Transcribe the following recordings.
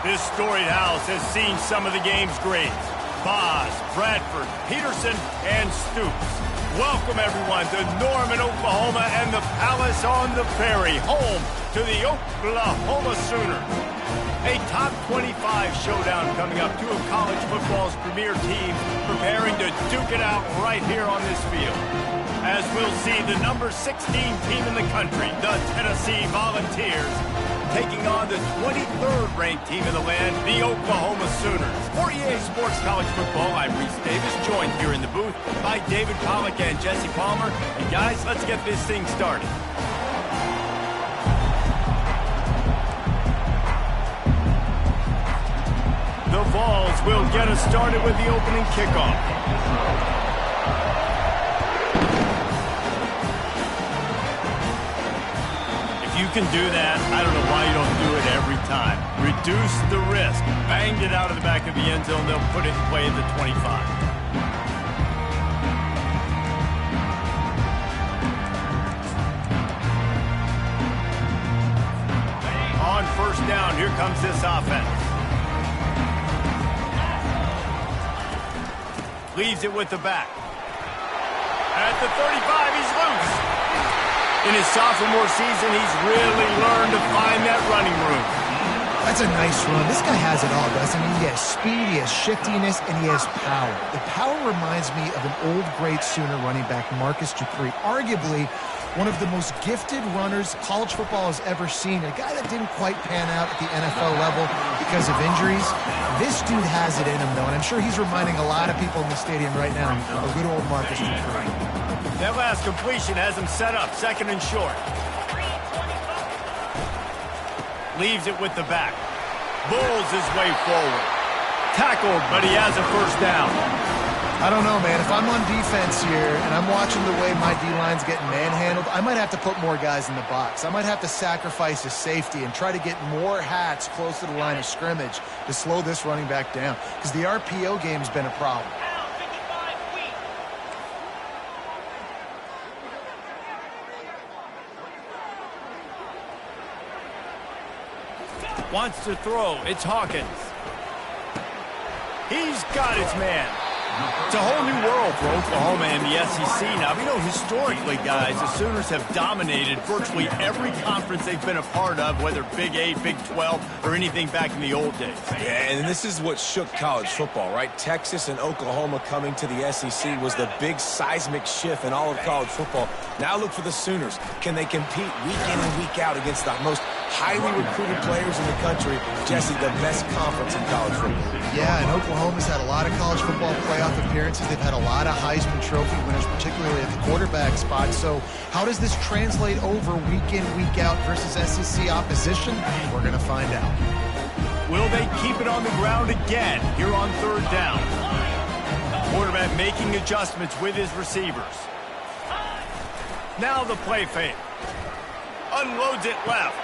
This storied house has seen some of the game's greats. Boz, Bradford, Peterson, and Stoops. Welcome, everyone, to Norman, Oklahoma, and the Palace on the Ferry, home to the Oklahoma Sooners. A top 25 showdown coming up. Two of college football's premier teams preparing to duke it out right here on this field. As we'll see, the number 16 team in the country, the Tennessee Volunteers, taking on the 23rd ranked team in the land, the Oklahoma Sooners. For EA Sports College Football, I'm Reese Davis, joined here in the booth by David Pollack and Jesse Palmer. And guys, let's get this thing started. The Vols will get us started with the opening kickoff. If you can do that, I don't know why you don't do it every time. Reduce the risk. Banged it out of the back of the end zone. They'll put it in play at the 25. On first down, here comes this offense. Leaves it with the back. At the 35, he's loose. In his sophomore season, he's really learned to find that running room. That's a nice run. This guy has it all, doesn't he? He has speed, he has shiftiness, and he has power. The power reminds me of an old great Sooner running back, Marcus Dupree. Arguably one of the most gifted runners college football has ever seen. A guy that didn't quite pan out at the NFL level because of injuries. This dude has it in him, though, and I'm sure he's reminding a lot of people in the stadium right now of good old Marcus Dupree. That last completion has him set up, second and short. Leaves it with the back. Bulls his way forward. Tackled, but he has a first down. I don't know, man. If I'm on defense here and I'm watching the way my D-line's getting manhandled, I might have to put more guys in the box. I might have to sacrifice his safety and try to get more hats close to the line of scrimmage to slow this running back down, because the RPO game's been a problem. Wants to throw. It's Hawkins. He's got his man. It's a whole new world for Oklahoma and the SEC now. You know, historically, guys, the Sooners have dominated virtually every conference they've been a part of, whether Big 8, Big 12, or anything back in the old days. Yeah, and this is what shook college football, right? Texas and Oklahoma coming to the SEC was the big seismic shift in all of college football. Now look for the Sooners. Can they compete week in and week out against the most highly recruited players in the country? Jesse, the best conference in college football. Yeah, and Oklahoma's had a lot of college football playoff appearances. They've had a lot of Heisman Trophy winners, particularly at the quarterback spot. So how does this translate over week in, week out versus SEC opposition? We're going to find out. Will they keep it on the ground again here on third down? Quarterback making adjustments with his receivers. Now the play fake. Unloads it left.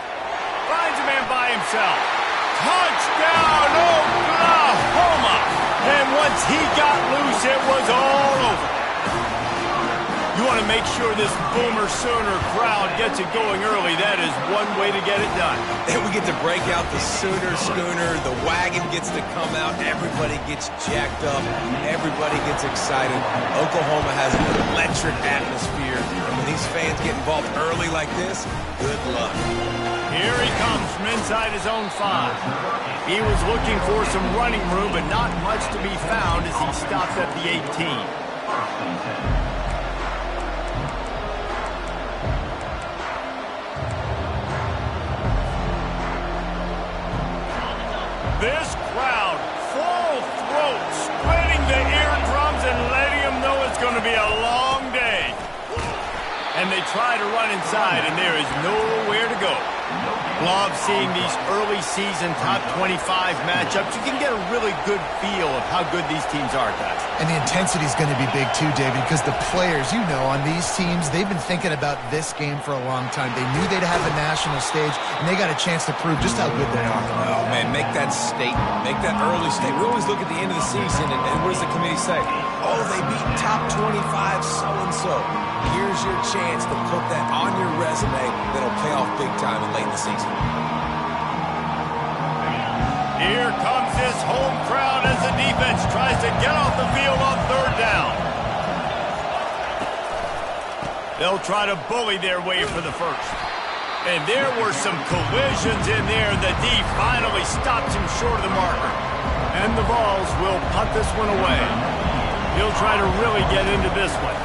Finds a man by himself. Touchdown, Oklahoma! And once he got loose, it was all over. You want to make sure this Boomer Sooner crowd gets it going early. That is one way to get it done. And we get to break out the Sooner schooner. The wagon gets to come out. Everybody gets jacked up. Everybody gets excited. Oklahoma has an electric atmosphere. And when these fans get involved early like this, good luck. Here he comes from inside his own 5. He was looking for some running room, but not much to be found as he stopped at the 18. This crowd, full throat, splitting the eardrums and letting them know it's going to be a long day. And they try to run inside, and there is nowhere to go. Love seeing these early season top 25 matchups. You can get a really good feel of how good these teams are, guys. And the intensity is going to be big too, David, because the players, you know, on these teams, they've been thinking about this game for a long time. They knew they'd have a national stage, and they got a chance to prove just how good they are. Oh, man, make that statement. Make that early statement. We always look at the end of the season, and what does the committee say? Oh, they beat top 25 so-and-so. Here's your chance to put that on your resume that'll pay off big time and late in the season. Here comes his home crowd as the defense tries to get off the field on third down. They'll try to bully their way for the first. And there were some collisions in there. The D finally stops him short of the marker. And the Vols will punt this one away. He'll try to really get into this one.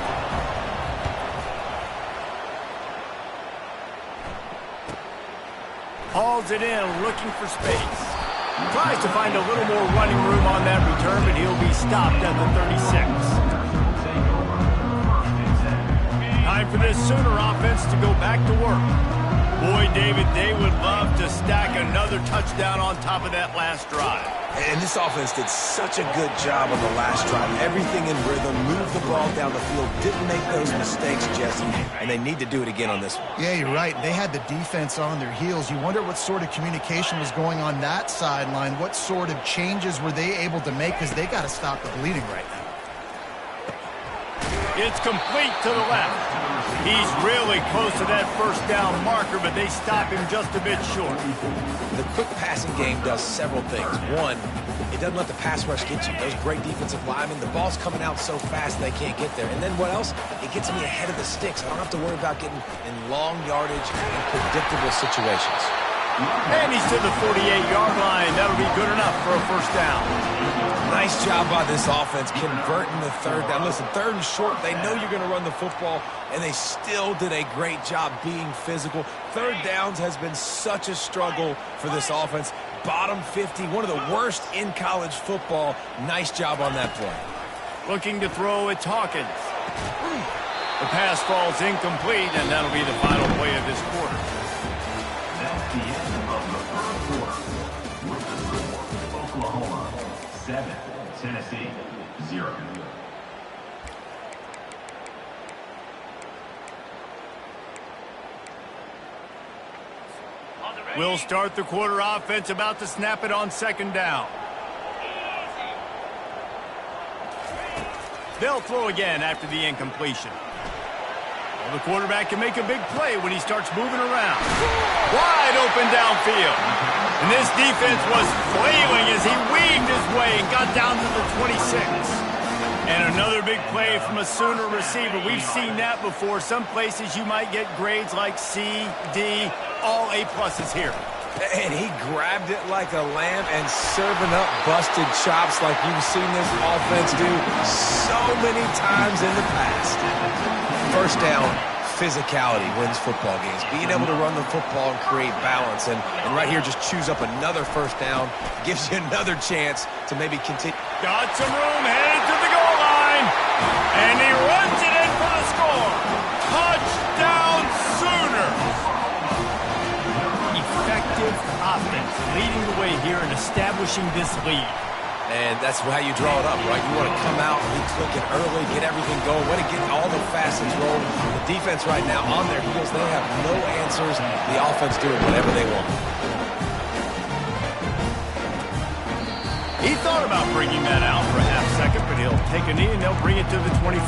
Hauls it in, looking for space. Tries to find a little more running room on that return, but he'll be stopped at the 36. Time for this Sooner offense to go back to work. Boy, David, they would love to stack another touchdown on top of that last drive. And this offense did such a good job on the last drive. Everything in rhythm, moved the ball down the field, didn't make those mistakes, Jesse, and they need to do it again on this one. Yeah, you're right. They had the defense on their heels. You wonder what sort of communication was going on that sideline. What sort of changes were they able to make, because they got to stop the bleeding right now. It's complete to the left. He's really close to that first down marker, but they stop him just a bit short. The quick passing game does several things. One, it doesn't let the pass rush get you. Those great defensive linemen, the ball's coming out so fast they can't get there. And then what else? It gets me ahead of the sticks. I don't have to worry about getting in long yardage and predictable situations. And he's to the 48-yard line. That'll be good enough for a first down. Nice job by this offense converting the third down. Listen, third and short, they know you're going to run the football, and they still did a great job being physical. Third downs has been such a struggle for this offense. Bottom 50, one of the worst in college football. Nice job on that play. Looking to throw, it's Hawkins. The pass falls incomplete, and that'll be the final play of this quarter. That's the end of the first quarter. With the score, Oklahoma 7, Tennessee 0. We'll start the quarter offense, about to snap it on second down. They'll throw again after the incompletion. Well, the quarterback can make a big play when he starts moving around. Wide open downfield. And this defense was flailing as he weaved his way and got down to the 26. And another big play from a Sooner receiver. We've seen that before. Some places you might get grades like C, D, all A-pluses here. And he grabbed it like a lamb and serving up busted chops like you've seen this offense do so many times in the past. First down, physicality wins football games. Being able to run the football and create balance. And right here, just choose up another first down. Gives you another chance to maybe continue. Got some room, headed to the goal line. And he runs it in for the score. Touchdown, Sooners. Effective offense leading the way here and establishing this lead. And that's how you draw it up, right? You want to come out, be clicking early, get everything going, want to get all the facets rolling. The defense right now on their heels, they have no answers. The offense doing whatever they want. He thought about bringing that out for a half second, but he'll take a knee and they'll bring it to the 25.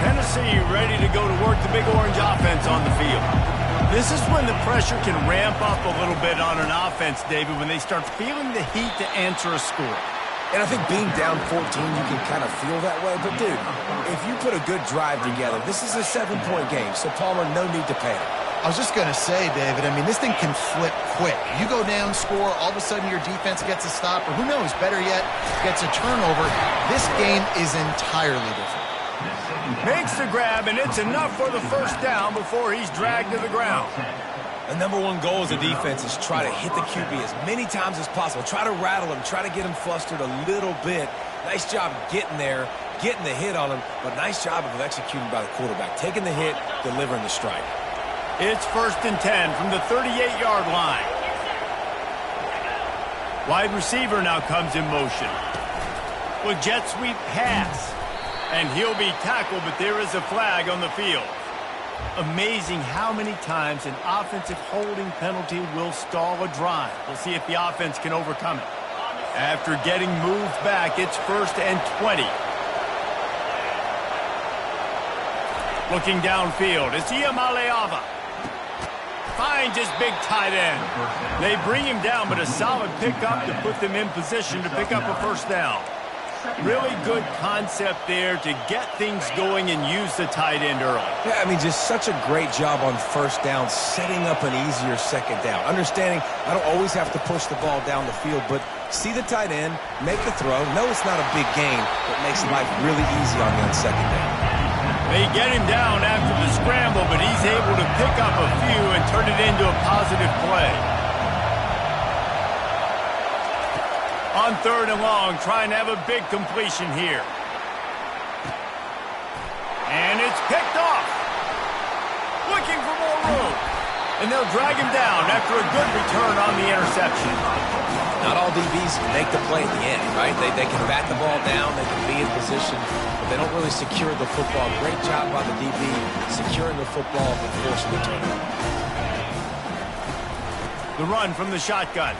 Tennessee ready to go to work the Big Orange offense on the field. This is when the pressure can ramp up a little bit on an offense, David, when they start feeling the heat to answer a score. And I think being down 14, you can kind of feel that way. But, dude, if you put a good drive together, this is a 7-point game, so Palmer, no need to panic. I was just going to say, David, I mean, this thing can flip quick. You go down, score, all of a sudden your defense gets a stop, or who knows, better yet, gets a turnover. This game is entirely different. Makes the grab, and it's enough for the first down before he's dragged to the ground. The number one goal as a defense is try to hit the QB as many times as possible. Try to rattle him, try to get him flustered a little bit. Nice job getting there, getting the hit on him, but nice job of executing by the quarterback. Taking the hit, delivering the strike. It's 1st and 10 from the 38-yard line. Wide receiver now comes in motion. With jet sweep pass. And he'll be tackled, but there is a flag on the field. Amazing how many times an offensive holding penalty will stall a drive. We'll see if the offense can overcome it. After getting moved back, it's 1st and 20. Looking downfield, it's Iamaleava. finds his big tight end. They bring him down, but a solid pickup to put them in position to pick up a first down. Really good concept there to get things going and use the tight end early. Yeah, I mean, just such a great job on first down, setting up an easier second down. Understanding I don't always have to push the ball down the field, but see the tight end, make the throw. No, it's not a big gain, but makes life really easy on me on second down. They get him down after the scramble, but he's able to pick up a few and turn it into a positive play. On 3rd and long, trying to have a big completion here. And it's picked off. Looking for more room. And they'll drag him down after a good return on the interception. Not all DBs make the play at the end, right? They can bat the ball down, they can be in position, but they don't really secure the football. Great job by the DB securing the football and forcing the turnover. The run from the shotgun.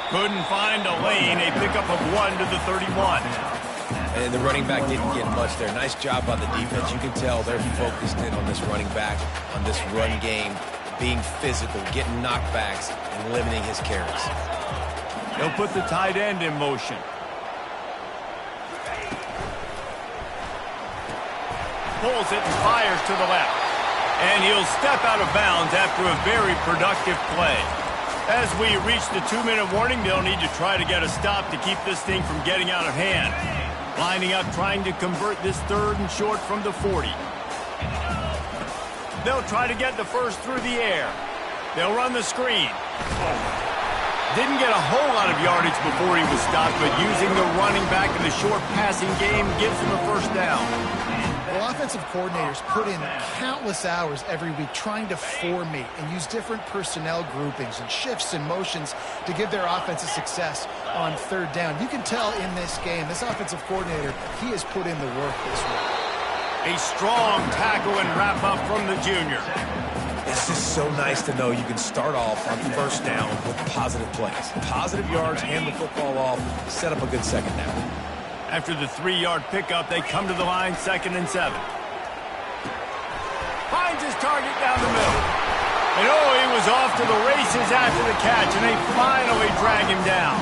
Couldn't find a lane. A pickup of 1 to the 31. And the running back didn't get much there. Nice job by the defense. You can tell they're focused in on this running back, on this run game, being physical, getting knockbacks, and limiting his carries. They'll put the tight end in motion. Pulls it and fires to the left. And he'll step out of bounds after a very productive play. As we reach the 2-minute warning, they'll need to try to get a stop to keep this thing from getting out of hand. Lining up, trying to convert this 3rd and short from the 40. They'll try to get the first through the air. They'll run the screen. Didn't get a whole lot of yardage before he was stopped, but using the running back in the short passing game gives him a first down. Well, offensive coordinators put in countless hours every week trying to formate and use different personnel groupings and shifts and motions to give their offensive success on 3rd down. You can tell in this game, this offensive coordinator, he has put in the work this week. A strong tackle and wrap up from the junior. It's just so nice to know you can start off on first down with positive plays. Positive yards, hand the football off, set up a good second down. After the 3-yard pickup, they come to the line, 2nd and 7. Finds his target down the middle. And he was off to the races after the catch, and they finally drag him down.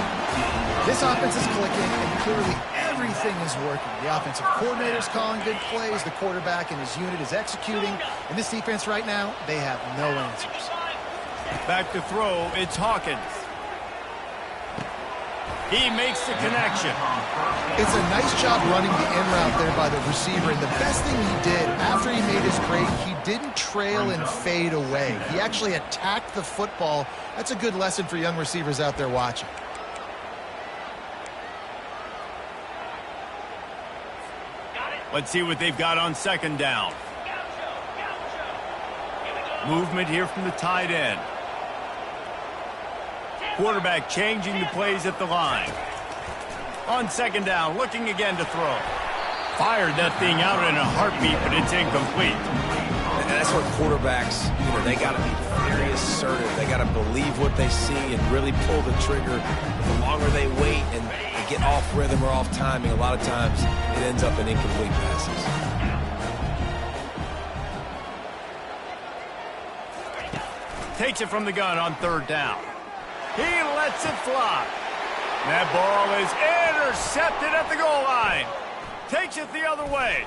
This offense is clicking, and clearly everything is working. The offensive coordinator's calling good plays, the quarterback and his unit is executing, and this defense right now, they have no answers. Back to throw, it's Hawkins. He makes the connection. It's a nice job running the in route there by the receiver, and the best thing he did after he made his break, he didn't trail and fade away. He actually attacked the football. That's a good lesson for young receivers out there watching. Let's see what they've got on 2nd down. Movement here from the tight end. Quarterback changing the plays at the line. On 2nd down, looking again to throw. Fired that thing out in a heartbeat, but it's incomplete. And that's what quarterbacks, they got to be very assertive. They got to believe what they see and really pull the trigger. The longer they wait and they get off rhythm or off timing, a lot of times it ends up in incomplete passes. Takes it from the gun on 3rd down. He lets it fly. That ball is intercepted at the goal line. Takes it the other way.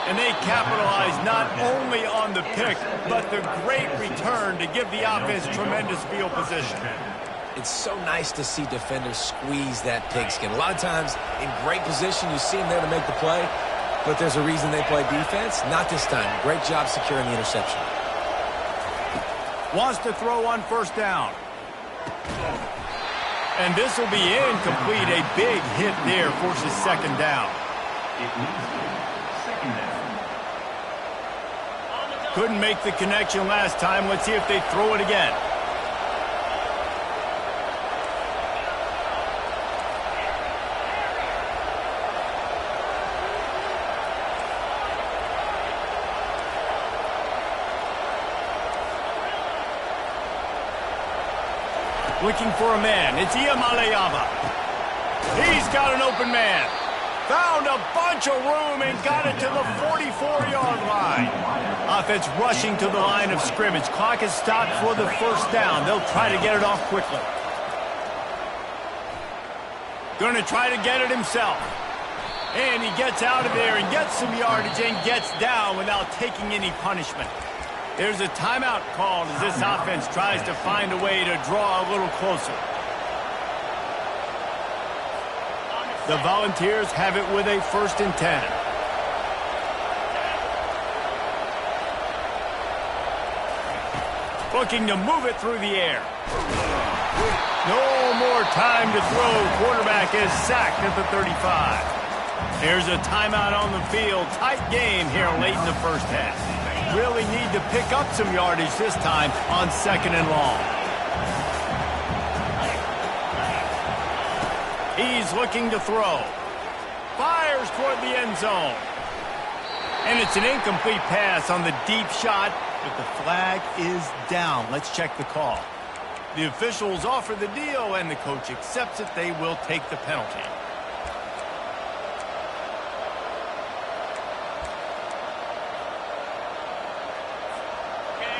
And they capitalize not only on the pick, but the great return to give the offense tremendous field position. It's so nice to see defenders squeeze that pigskin. A lot of times in great position, you see them there to make the play, but there's a reason they play defense. Not this time. Great job securing the interception. Wants to throw on 1st down. And this will be incomplete. A big hit there forces 2nd down. Couldn't make the connection last time. Let's see if they throw it again. Looking for a man. It's Iamaleava. He's got an open man. Found a bunch of room and got it to the 44-yard line. A offense rushing to the line of scrimmage. Clock is stopped for the first down. They'll try to get it off quickly. Going to try to get it himself. And he gets out of there and gets some yardage and gets down without taking any punishment. There's a timeout called as this offense tries to find a way to draw a little closer. The Volunteers have it with a 1st and 10. Looking to move it through the air. No more time to throw. Quarterback is sacked at the 35. There's a timeout on the field. Tight game here late in the first half. Really need to pick up some yardage this time on 2nd and long. He's looking to throw. Fires toward the end zone. And it's an incomplete pass on the deep shot, but the flag is down. Let's check the call. The officials offer the deal, and the coach accepts it. They will take the penalty.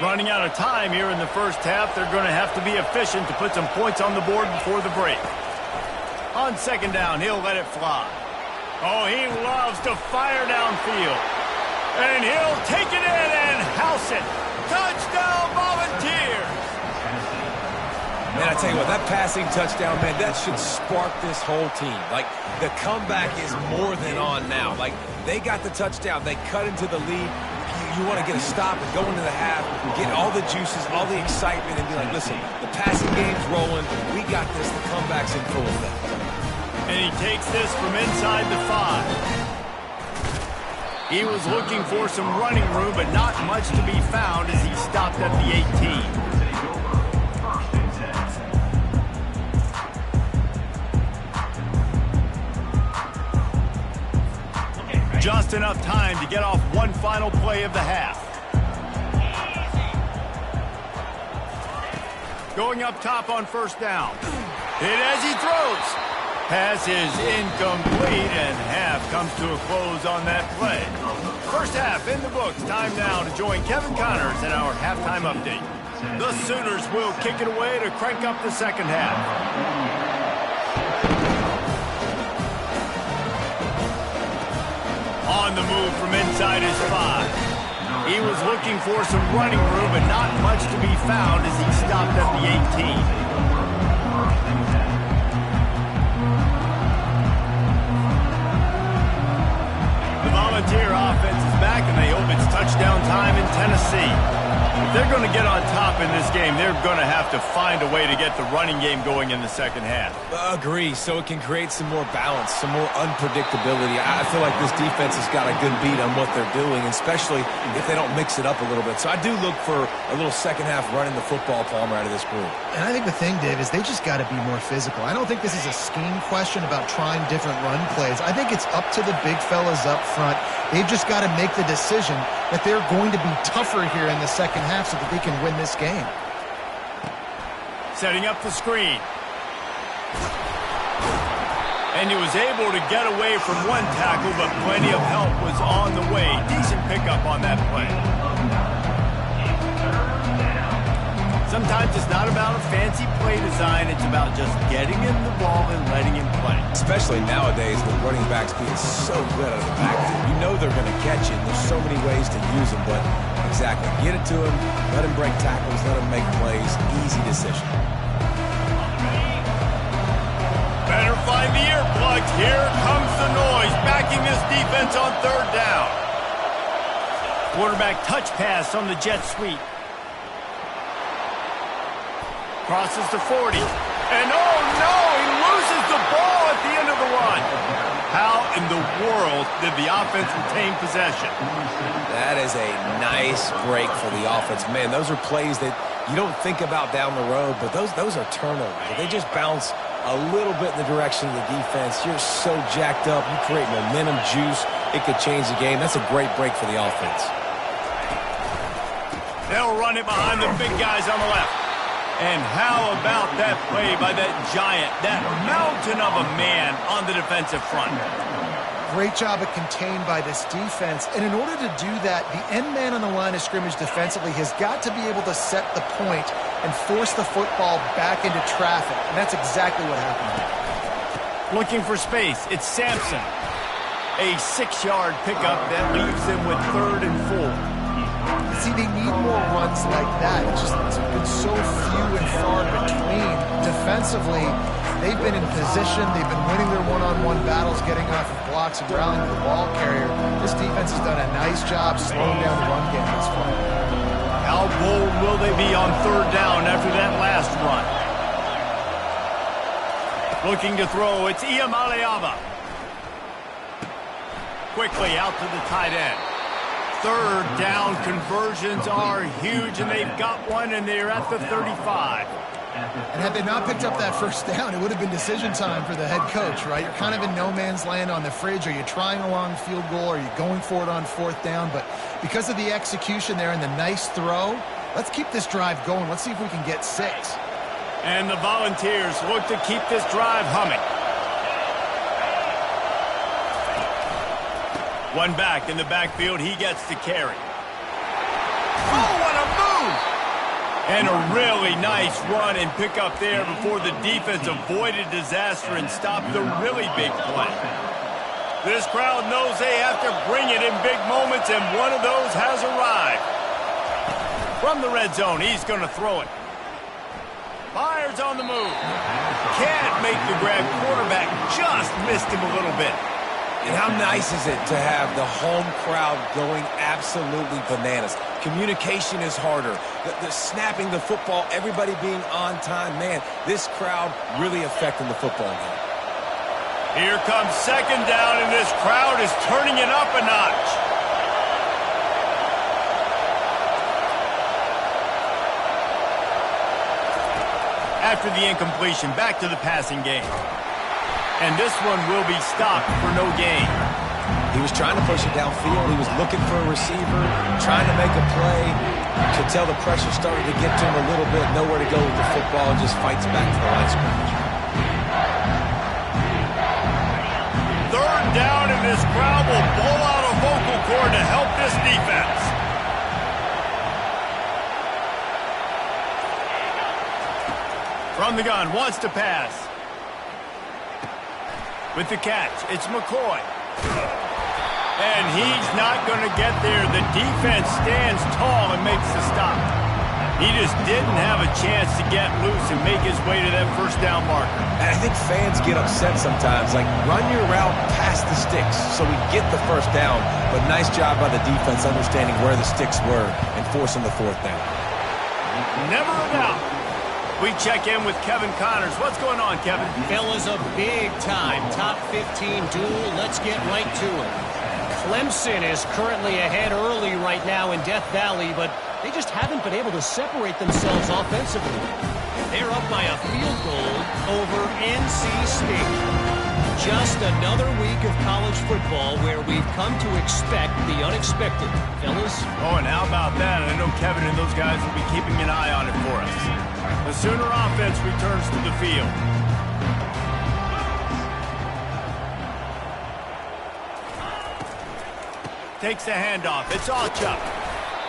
Running out of time here in the first half. They're going to have to be efficient to put some points on the board before the break. On 2nd down, he'll let it fly. Oh, he loves to fire downfield. And he'll take it in and house it. Touchdown, Volunteers! Man, I tell you what, that passing touchdown, man, that should spark this whole team. Like, the comeback is more than on now. Like, they got the touchdown. They cut into the lead. You want to get a stop and go into the half, get all the juices, all the excitement, and be like, listen, the passing game's rolling. We got this. The comeback's in full effect. And he takes this from inside the 5. He was looking for some running room, but not much to be found as he stopped at the 18. Just enough time to get off one final play of the half. Going up top on 1st down. Hit as he throws. Pass is incomplete, and half comes to a close on that play. First half in the books. Time now to join Kevin Connors in our halftime update. The Sooners will kick it away to crank up the second half. On the move from inside his 5. He was looking for some running room, but not much to be found as he stopped at the 18. The Volunteer offense is back, and they hope it's touchdown time in Tennessee. If they're going to get on top in this game, they're going to have to find a way to get the running game going in the second half. Agree, so it can create some more balance, some more unpredictability. I feel like this defense has got a good beat on what they're doing, especially if they don't mix it up a little bit. So I do look for a little second half running the football, Palmer, out of this group. And I think the thing, Dave, is they just got to be more physical. I don't think this is a scheme question about trying different run plays. I think it's up to the big fellas up front. They've just got to make the decision that they're going to be tougher here in the second half so that they can win this game. Setting up the screen. And he was able to get away from one tackle, but plenty of help was on the way. Decent pickup on that play. Sometimes it's not about a fancy play design. It's about just getting him the ball and letting him play. Especially nowadays with running backs being so good out of the backfield. You know they're going to catch it. There's so many ways to use them, but exactly. Get it to him, let him break tackles, let him make plays. Easy decision. Better find the earplugs. Here comes the noise, backing this defense on 3rd down. Quarterback touch pass on the jet sweep. Crosses to 40. And oh no, he loses the ball at the end of the run. How in the world did the offense retain possession? That is a nice break for the offense. Man, those are plays that you don't think about down the road, but those are turnovers. They just bounce a little bit in the direction of the defense. You're so jacked up. You create momentum, juice. It could change the game. That's a great break for the offense. They'll run it behind the big guys on the left. And how about that play by that giant, that mountain of a man on the defensive front? Great job of contained by this defense. And in order to do that, the end man on the line of scrimmage defensively has got to be able to set the point and force the football back into traffic. And that's exactly what happened here. Looking for space. It's Sampson. A 6-yard pickup that leaves them with 3rd and 4. See, they need more runs like that. It's been so few and far between. Defensively, they've been in position. They've been winning their one-on-one battles, getting off of blocks and rallying to the ball carrier. This defense has done a nice job slowing down the run game this far. How bold will they be on 3rd down after that last run? Looking to throw, it's Iamaleava. Quickly out to the tight end. 3rd down conversions are huge, and they've got one, and they're at the 35. And had they not picked up that 1st down, it would have been decision time for the head coach, right? You're kind of in no man's land on the fridge. Are you trying a long field goal? Are you going for it on 4th down? But because of the execution there and the nice throw, let's keep this drive going. Let's see if we can get 6. And the Volunteers look to keep this drive humming. One back in the backfield. He gets to carry. Oh, what a move! And a really nice run and pick up there before the defense avoided disaster and stopped the really big play. This crowd knows they have to bring it in big moments, and one of those has arrived. From the red zone, he's going to throw it. Fires on the move. Can't make the grab. Quarterback just missed him a little bit. And how nice is it to have the home crowd going absolutely bananas? Communication is harder. The snapping the football, everybody being on time. Man, this crowd really affecting the football game. Here comes 2nd down, and this crowd is turning it up a notch. After the incompletion, back to the passing game. And this one will be stopped for no gain. He was trying to push it downfield. He was looking for a receiver, trying to make a play. You could tell the pressure started to get to him a little bit. Nowhere to go with the football. Just fights back to the line of scrimmage. 3rd down, and this crowd will blow out a vocal cord to help this defense. From the gun, wants to pass. With the catch, it's McCoy. And he's not going to get there. The defense stands tall and makes the stop. He just didn't have a chance to get loose and make his way to that 1st down marker. And I think fans get upset sometimes. Like, run your route past the sticks so we get the 1st down. But nice job by the defense understanding where the sticks were and forcing the 4th down. Never a doubt. We check in with Kevin Connors. What's going on, Kevin? Fellas, a big-time top 15 duel. Let's get right to it. Clemson is currently ahead early right now in Death Valley, but they just haven't been able to separate themselves offensively. They're up by a field goal over NC State. Just another week of college football where we've come to expect the unexpected. Fellas? Oh, and how about that? I know Kevin and those guys will be keeping an eye on it for us. The Sooner offense returns to the field. Takes the handoff. It's Alchuk.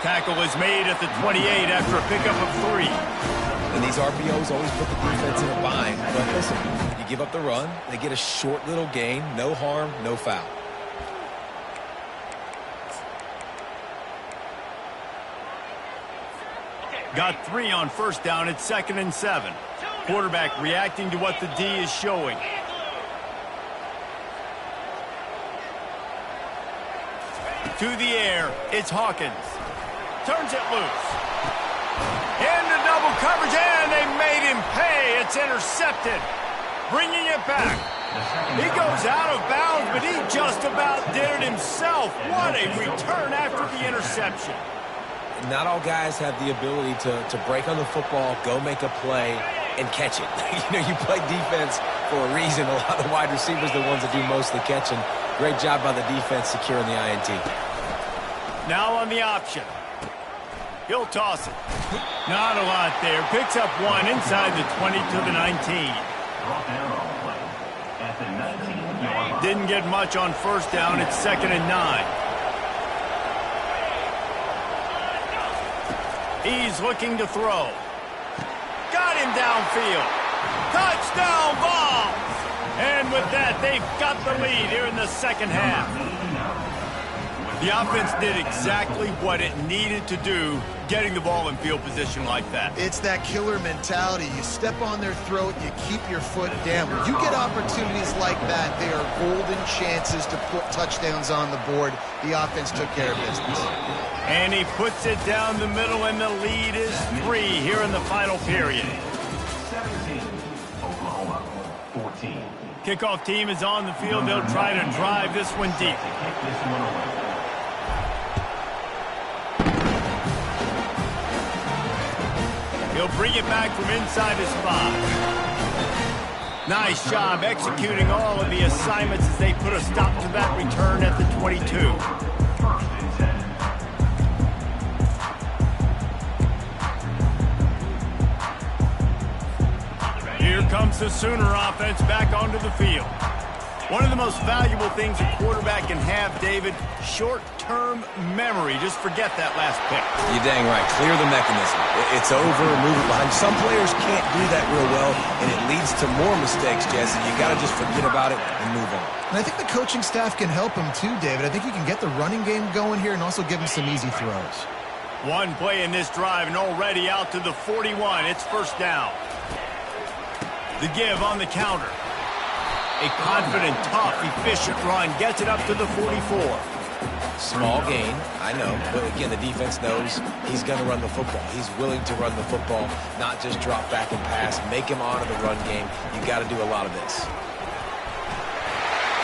Tackle is made at the 28 after a pickup of 3. And these RPOs always put the defense in a bind. But listen, you give up the run, they get a short little gain, no harm, no foul. Got 3 on 1st down. It's 2nd and 7. Quarterback reacting to what the D is showing. To the air, it's Hawkins. Turns it loose. Into double coverage, and they made him pay. It's intercepted. Bringing it back. He goes out of bounds, but he just about did it himself. What a return after the interception. Not all guys have the ability to break on the football, go make a play, and catch it. You play defense for a reason. A lot of the wide receivers are the ones that do most of the catching. Great job by the defense securing the INT. Now on the option. He'll toss it. Not a lot there. Picks up 1 inside the 20 to the 19. Brought down on play at the 19-yard line. Didn't get much on first down. It's 2nd and 9. He's looking to throw. Got him downfield. Touchdown ball! And with that, they've got the lead here in the second half. The offense did exactly what it needed to do, getting the ball in field position like that. It's that killer mentality. You step on their throat, you keep your foot down. When you get opportunities like that, they are golden chances to put touchdowns on the board. The offense took care of business. And he puts it down the middle, and the lead is 3 here in the final period. 17, Oklahoma, 14. Kickoff team is on the field. They'll try to drive this one deep. Kick this one away. He'll bring it back from inside his 5. Nice job executing all of the assignments as they put a stop to that return at the 22. 1st and 10. Here comes the Sooner offense back onto the field. One of the most valuable things a quarterback can have, David, short-term memory. Just forget that last pick. You're dang right. Clear the mechanism. It's over, move it behind. Some players can't do that real well, and it leads to more mistakes, Jesse. You got to just forget about it and move on. And I think the coaching staff can help him too, David. I think you can get the running game going here and also give him some easy throws. One play in this drive and already out to the 41. It's 1st down. The give on the counter. A confident, tough, efficient run gets it up to the 44. Small gain, I know, but again, the defense knows he's going to run the football. He's willing to run the football, not just drop back and pass, make him honor the run game. You got to do a lot of this.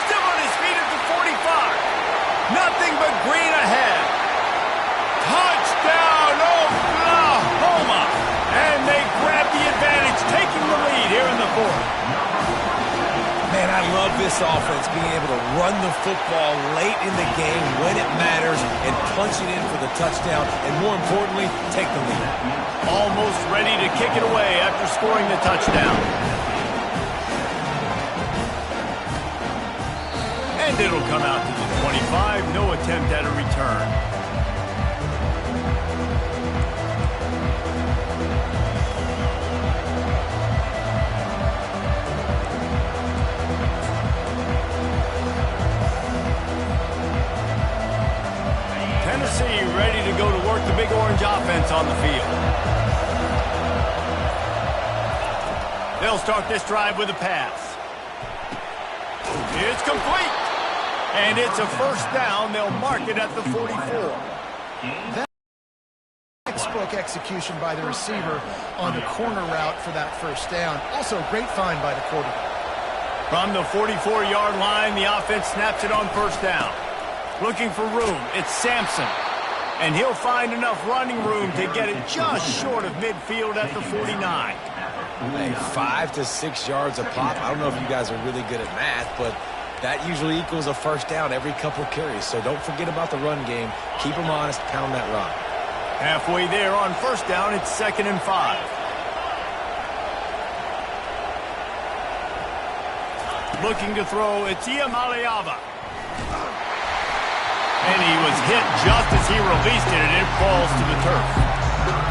Still on his feet at the 45. Nothing but green ahead. Touchdown, Oklahoma! And they grab the advantage, taking the lead here in the 4th. Man, I love this offense, being able to run the football late in the game when it matters and punch it in for the touchdown, and more importantly, take the lead. Almost ready to kick it away after scoring the touchdown. And it'll come out to the 25. No attempt at a return. Tennessee ready to go to work the big orange offense on the field. They'll start this drive with a pass. It's complete. And it's a 1st down. They'll mark it at the 44. That textbook execution by the receiver on the corner route for that 1st down. Also, great find by the quarterback. From the 44-yard line, the offense snaps it on 1st down. Looking for room, it's Sampson. And he'll find enough running room to get it just short of midfield at the 49. Hey, 5 to 6 yards a pop. I don't know if you guys are really good at math, but that usually equals a 1st down every couple carries. So don't forget about the run game. Keep them honest, pound that rock. Halfway there on 1st down, it's 2nd and 5. Looking to throw, it's Iamaleava. And he was hit just as he released it, and it falls to the turf.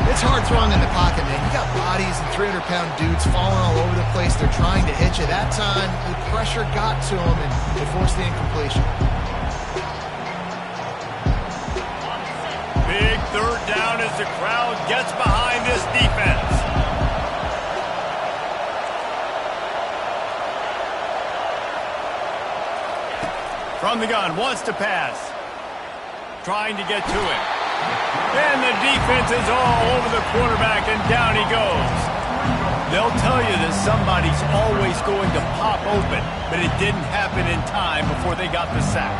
It's hard throwing in the pocket, man. You got bodies and 300-pound dudes falling all over the place. They're trying to hit you. That time, the pressure got to him, and it forced the incompletion. Big 3rd down as the crowd gets behind this defense. From the gun, wants to pass. Trying to get to him. And the defense is all over the quarterback, and down he goes. They'll tell you that somebody's always going to pop open, but it didn't happen in time before they got the sack.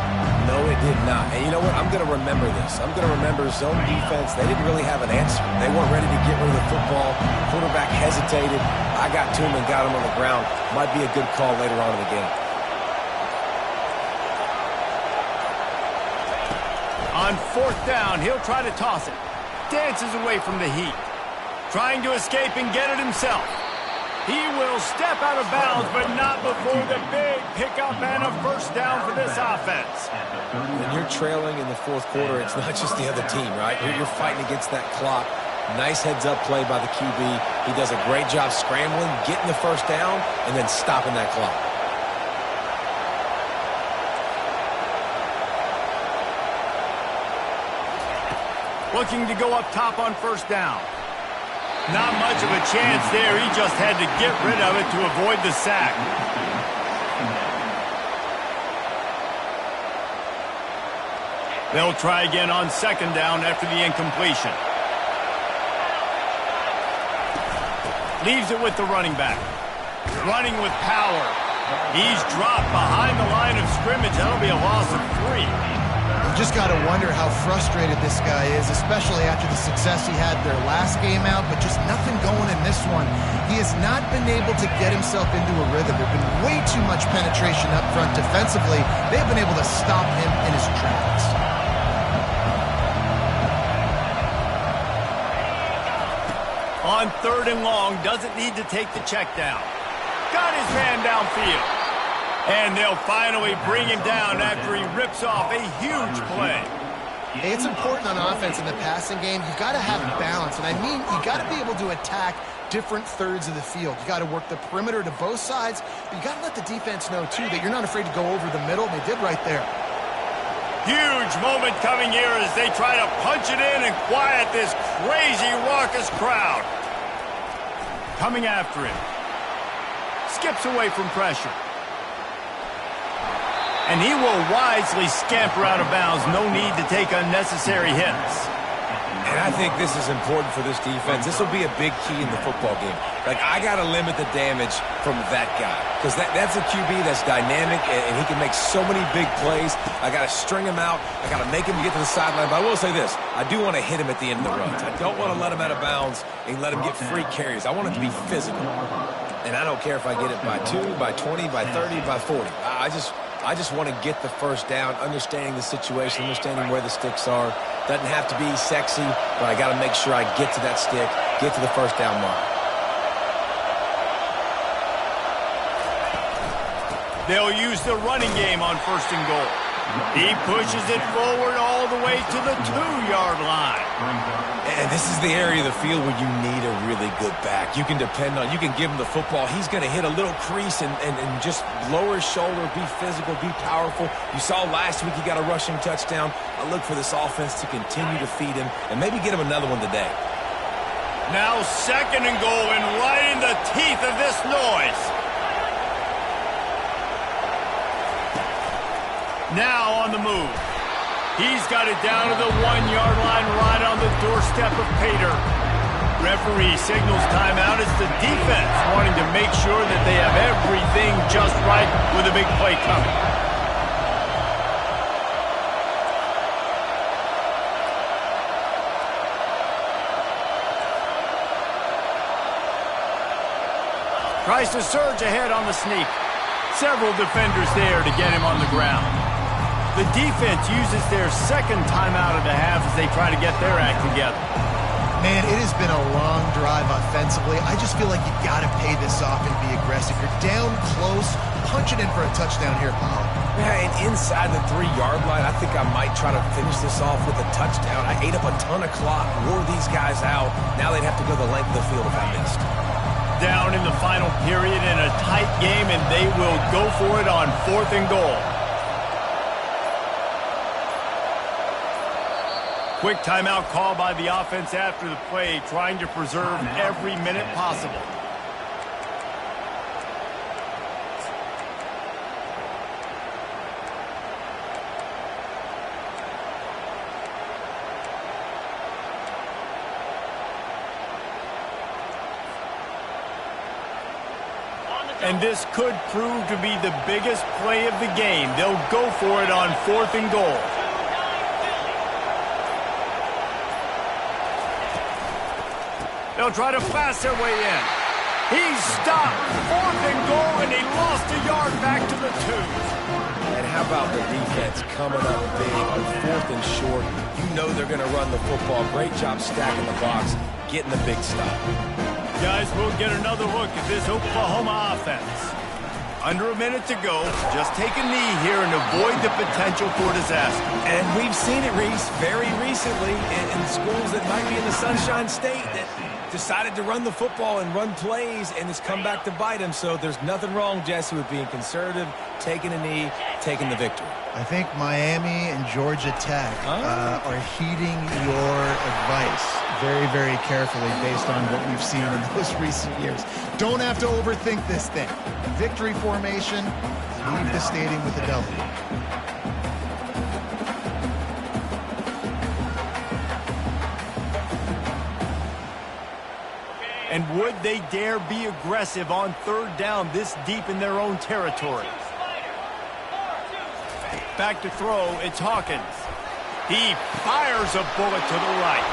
No, it did not. And you know what? I'm going to remember this. I'm going to remember zone defense. They didn't really have an answer. They weren't ready to get rid of the football. Quarterback hesitated. I got to him and got him on the ground. Might be a good call later on in the game. On 4th down, he'll try to toss it. Dances away from the heat. Trying to escape and get it himself. He will step out of bounds, but not before the big pickup and a first down for this offense. When you're trailing in the fourth quarter, it's not just the other team, right? You're fighting against that clock. Nice heads-up play by the QB. He does a great job scrambling, getting the first down, and then stopping that clock. Looking to go up top on first down. Not much of a chance there. He just had to get rid of it to avoid the sack. They'll try again on second down after the incompletion. Leaves it with the running back. Running with power. He's dropped behind the line of scrimmage. That'll be a loss of 3. Just got to wonder how frustrated this guy is, especially after the success he had their last game out, but just nothing going in this one. He has not been able to get himself into a rhythm. There's been way too much penetration up front defensively. They've been able to stop him in his tracks. On third and long, doesn't need to take the check down. Got his man downfield. And they'll finally bring him down after he rips off a huge play. Hey, it's important on offense in the passing game. You've got to have balance. And I mean, you got to be able to attack different thirds of the field. You got to work the perimeter to both sides. But you got to let the defense know, too, that you're not afraid to go over the middle. They did right there. Huge moment coming here as they try to punch it in and quiet this crazy, raucous crowd. Coming after him. Skips away from pressure. And he will wisely scamper out of bounds. No need to take unnecessary hits. And I think this is important for this defense. This will be a big key in the football game. Like, I got to limit the damage from that guy. Because that's a QB that's dynamic, and he can make so many big plays. I got to string him out. I got to make him get to the sideline. But I will say this. I do want to hit him at the end of the runs. I don't want to let him out of bounds and let him get free carries. I want it to be physical. And I don't care if I get it by 2, by 20, by 30, by 40. I just want to get the first down, understanding the situation, understanding where the sticks are. Doesn't have to be sexy, but I got to make sure I get to that stick, get to the first down mark. They'll use the running game on first and goal. He pushes it forward all the way to the 2-yard line. And this is the area of the field where you need a really good back. You can depend on, you can give him the football. He's going to hit a little crease and just lower his shoulder, be physical, be powerful. You saw last week he got a rushing touchdown. I look for this offense to continue to feed him and maybe get him another one today. Now second and goal and right in the teeth of this noise. Now on the move. He's got it down to the 1-yard line right on the doorstep of Pater. Referee signals timeout as the defense wanting to make sure that they have everything just right with a big play coming. Tries to surge ahead on the sneak. Several defenders there to get him on the ground. The defense uses their second timeout of the half as they try to get their act together. Man, it has been a long drive offensively. I just feel like you got to pay this off and be aggressive. You're down close. Punch it in for a touchdown here, Paul. Yeah, and inside the 3-yard line, I think I might try to finish this off with a touchdown. I ate up a ton of clock, wore these guys out. Now they'd have to go the length of the field if I missed. Down in the final period in a tight game, and they will go for it on fourth and goal. Quick timeout call by the offense after the play, trying to preserve every minute possible. And this could prove to be the biggest play of the game. They'll go for it on fourth and goal. They'll try to fast their way in. He's stopped. Fourth and goal, and he lost a yard back to the 2. And how about the defense coming up big on fourth and short? You know they're going to run the football. Great job stacking the box, getting the big stop. Guys, we'll get another look at this Oklahoma offense. Under a minute to go. Just take a knee here and avoid the potential for disaster. And we've seen it, Reese, very recently in schools that might be in the Sunshine State that decided to run the football and run plays, and it's come back to bite them. So there's nothing wrong, Jesse, with being conservative, taking a knee, taking the victory. I think Miami and Georgia Tech are heeding your advice very, very carefully based on what we've seen in those recent years. Don't have to overthink this thing. Victory formation, leave the stadium with a W. And would they dare be aggressive on third down this deep in their own territory? Back to throw, it's Hawkins. He fires a bullet to the right.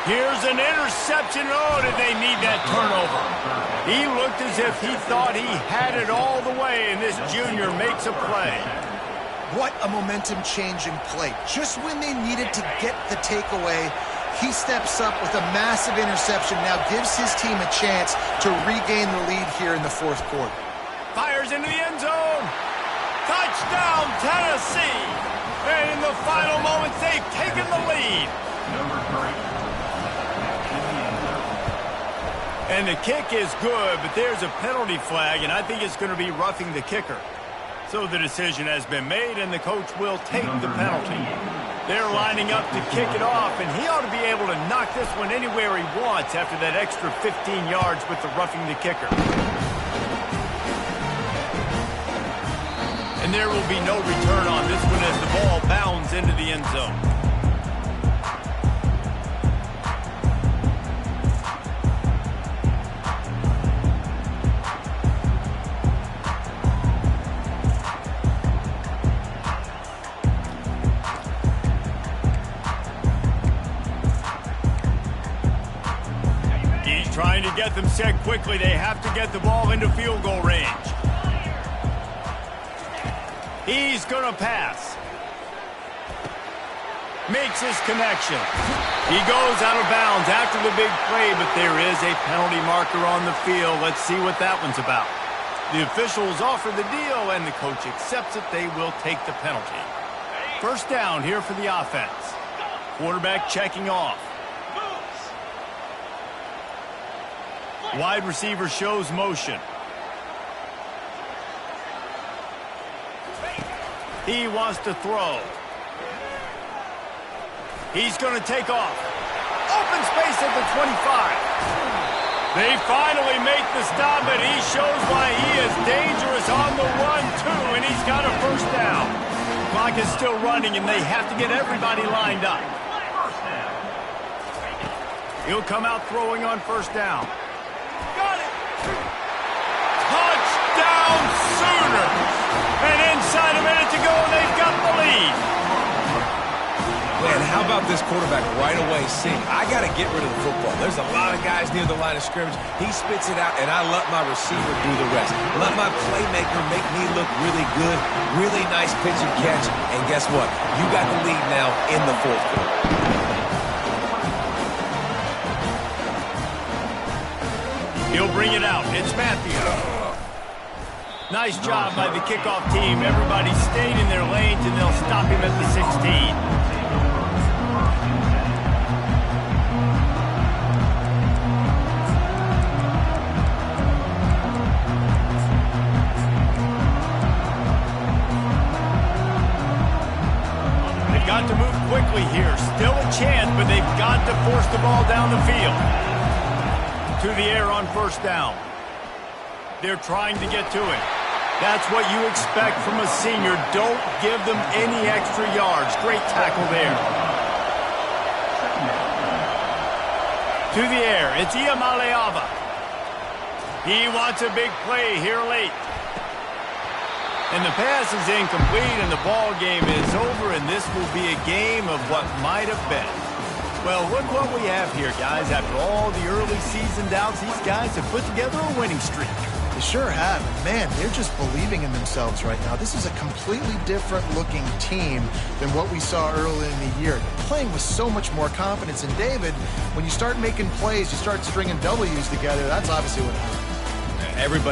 Here's an interception. Oh, did they need that turnover? He looked as if he thought he had it all the way, and this junior makes a play. What a momentum-changing play. Just when they needed to get the takeaway, he steps up with a massive interception, now gives his team a chance to regain the lead here in the fourth quarter. Fires into the end zone. Touchdown, Tennessee. And in the final moments, they've taken the lead. Number 3. And the kick is good, but there's a penalty flag, and I think it's going to be roughing the kicker. So the decision has been made, and the coach will take the penalty. They're lining up to kick it off, and he ought to be able to knock this one anywhere he wants after that extra 15 yards with the roughing the kicker. And there will be no return on this one as the ball bounds into the end zone. Trying to get them set quickly. They have to get the ball into field goal range. He's going to pass. Makes his connection. He goes out of bounds after the big play, but there is a penalty marker on the field. Let's see what that one's about. The officials offer the deal, and the coach accepts it. They will take the penalty. First down here for the offense. Quarterback checking off. Wide receiver shows motion. He wants to throw. He's going to take off. Open space at the 25. They finally make the stop, and he shows why he is dangerous on the run, too, and he's got a first down. Clock is still running, and they have to get everybody lined up. He'll come out throwing on first down. Got it! Touchdown Sooners! And inside a minute to go, and they've got the lead. Man, how about this quarterback right away seeing, I got to get rid of the football. There's a lot of guys near the line of scrimmage. He spits it out, and I let my receiver do the rest. Let my playmaker make me look really good. Really nice pitch and catch. And guess what? You got the lead now in the fourth quarter. He'll bring it out. It's Matthews. Nice job by the kickoff team. Everybody stayed in their lanes, and they'll stop him at the 16. They've got to move quickly here. Still a chance, but they've got to force the ball down the field. To the air on first down. They're trying to get to it. That's what you expect from a senior. Don't give them any extra yards. Great tackle there. To the air, it's Iamaleava. He wants a big play here late. And the pass is incomplete, and the ball game is over, and this will be a game of what might have been. Well, look what we have here, guys. After all the early season doubts, these guys have put together a winning streak. They sure have. And man, they're just believing in themselves right now. This is a completely different looking team than what we saw early in the year. They're playing with so much more confidence. And David, when you start making plays, you start stringing W's together, that's obviously what happens. Everybody